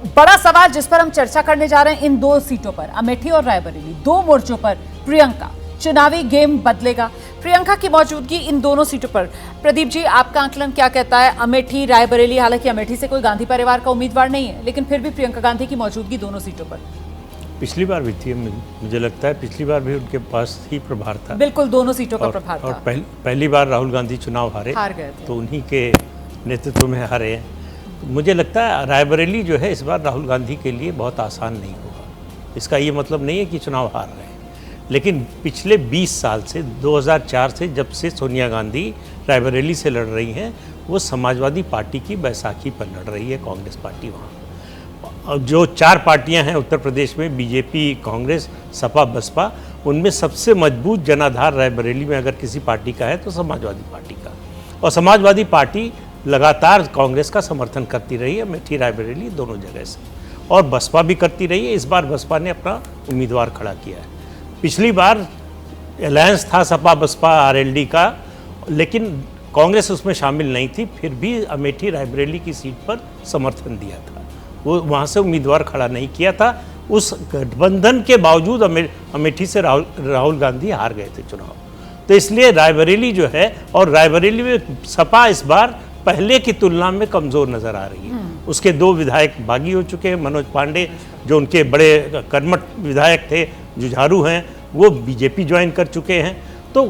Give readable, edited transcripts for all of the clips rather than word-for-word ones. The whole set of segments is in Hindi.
बड़ा सवाल जिस पर हम चर्चा करने जा रहे हैं, इन दो सीटों पर, अमेठी और रायबरेली, दो मोर्चों पर प्रियंका, चुनावी गेम बदलेगा। प्रियंका की मौजूदगी इन दोनों सीटों पर, प्रदीप जी आपका आकलन क्या कहता है? अमेठी, रायबरेली, हालांकि अमेठी से कोई गांधी परिवार का उम्मीदवार नहीं है, लेकिन फिर भी प्रियंका गांधी की मौजूदगी दोनों सीटों पर। पिछली बार भी थी, मुझे लगता है पिछली बार भी उनके पास ही प्रभार था। बिल्कुल, दोनों सीटों का प्रभार था। और पहली बार राहुल गांधी चुनाव हार गए थे, तो उन्हीं के नेतृत्व में हारे हैं। मुझे लगता है रायबरेली जो है इस बार राहुल गांधी के लिए बहुत आसान नहीं होगा। इसका ये मतलब नहीं है कि चुनाव हार रहे हैं, लेकिन पिछले 20 साल से, 2004 से, जब से सोनिया गांधी रायबरेली से लड़ रही हैं, वो समाजवादी पार्टी की बैसाखी पर लड़ रही है कांग्रेस पार्टी वहाँ। जो 4 पार्टियां हैं उत्तर प्रदेश में, बीजेपी, कांग्रेस, सपा, बसपा, उनमें सबसे मजबूत जनाधार रायबरेली में अगर किसी पार्टी का है तो समाजवादी पार्टी का। और समाजवादी पार्टी लगातार कांग्रेस का समर्थन करती रही है, अमेठी, रायबरेली दोनों जगह से, और बसपा भी करती रही है। इस बार बसपा ने अपना उम्मीदवार खड़ा किया है। पिछली बार अलायंस था सपा बसपा आरएलडी का, लेकिन कांग्रेस उसमें शामिल नहीं थी, फिर भी अमेठी रायबरेली की सीट पर समर्थन दिया था, वो वहाँ से उम्मीदवार खड़ा नहीं किया था। उस गठबंधन के बावजूद अमेठी से राहुल गांधी हार गए थे चुनाव। तो इसलिए रायबरेली जो है, और रायबरेली में सपा इस बार पहले की तुलना में कमज़ोर नज़र आ रही है। उसके 2 विधायक बागी हो चुके हैं, मनोज पांडे जो उनके बड़े कर्मठ विधायक थे, जुझारू हैं, वो बीजेपी ज्वाइन कर चुके हैं। तो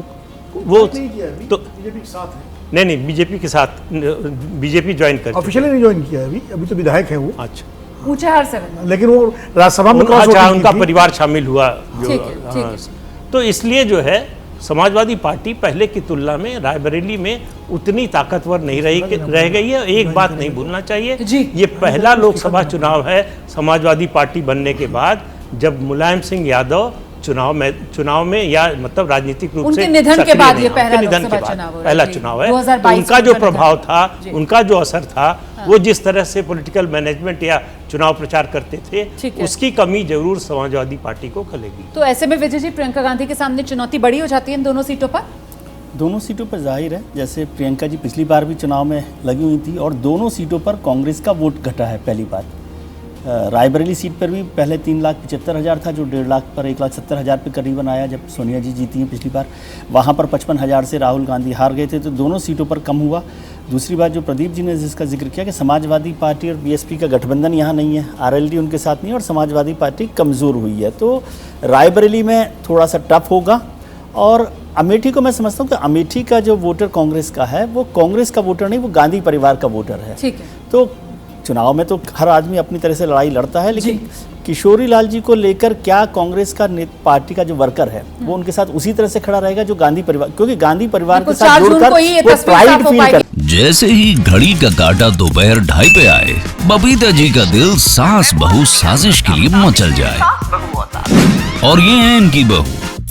वो तो बीजेपी के साथ है। नहीं, बीजेपी के साथ बीजेपी ज्वाइन कर, ऑफिशियली नहीं ज्वाइन किया अभी तो विधायक हैं वो। अच्छा, ऊंचे हार से, लेकिन वो राज्यसभा में उनका परिवार शामिल हुआ जो, तो इसलिए जो है समाजवादी पार्टी पहले की तुलना में रायबरेली में उतनी ताकतवर नहीं रह गई है। एक बात नहीं भूलना चाहिए, ये पहला लोकसभा चुनाव है समाजवादी पार्टी बनने के बाद जब मुलायम सिंह यादव चुनाव में या मतलब राजनीतिक रूप से निधन के बाद, ये पहला चुनाव है। तो उनका जो प्रभाव था, उनका जो असर था, वो जिस तरह से पॉलिटिकल मैनेजमेंट या चुनाव प्रचार करते थे, उसकी कमी जरूर समाजवादी पार्टी को खलेगी। तो ऐसे में विजय जी, प्रियंका गांधी के सामने चुनौती बड़ी हो जाती है इन दोनों सीटों पर? दोनों सीटों पर जाहिर है, जैसे प्रियंका जी पिछली बार भी चुनाव में लगी हुई थी, और दोनों सीटों पर कांग्रेस का वोट घटा है। पहली बात रायबरेली सीट पर भी पहले 3,75,000 था, जो 1.5 लाख पर 1,70,000 पे करीबन आया जब सोनिया जी जीती हैं पिछली बार। वहाँ पर 55,000 से राहुल गांधी हार गए थे, तो दोनों सीटों पर कम हुआ। दूसरी बात जो प्रदीप जी ने जिसका जिक्र किया कि समाजवादी पार्टी और बीएसपी का गठबंधन यहाँ नहीं है, आरएलडी उनके साथ नहीं है, और समाजवादी पार्टी कमज़ोर हुई है। तो रायबरेली में थोड़ा सा टफ होगा। और अमेठी को मैं समझता हूँ कि अमेठी का जो वोटर कांग्रेस का है, वो कांग्रेस का वोटर नहीं, वो गांधी परिवार का वोटर है। ठीक है। तो चुनाव में तो हर आदमी अपनी तरह से लड़ाई लड़ता है, लेकिन किशोरी लाल जी को लेकर क्या कांग्रेस का पार्टी का जो वर्कर है वो उनके साथ उसी तरह से खड़ा रहेगा जो गांधी परिवार, क्योंकि गांधी परिवार के साथ जुड़कर वो प्राइड फील कर। जैसे ही घड़ी का काटा दोपहर 2:30 पे आए, बबीता जी का दिल सास बहू साजिश के लिए मचल जाए। और ये है इनकी बहू,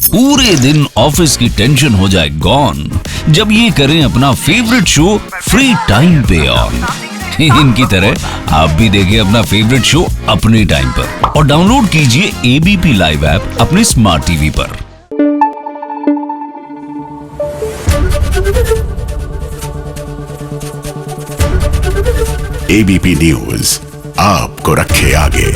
पूरे दिन ऑफिस की टेंशन हो जाए गॉन जब ये करें अपना फेवरेट शो फ्री टाइम पे ऑन। इनकी तरह आप भी देखिए अपना फेवरेट शो अपने टाइम पर, और डाउनलोड कीजिए एबीपी लाइव ऐप अपने स्मार्ट टीवी पर। एबीपी न्यूज आपको रखे आगे।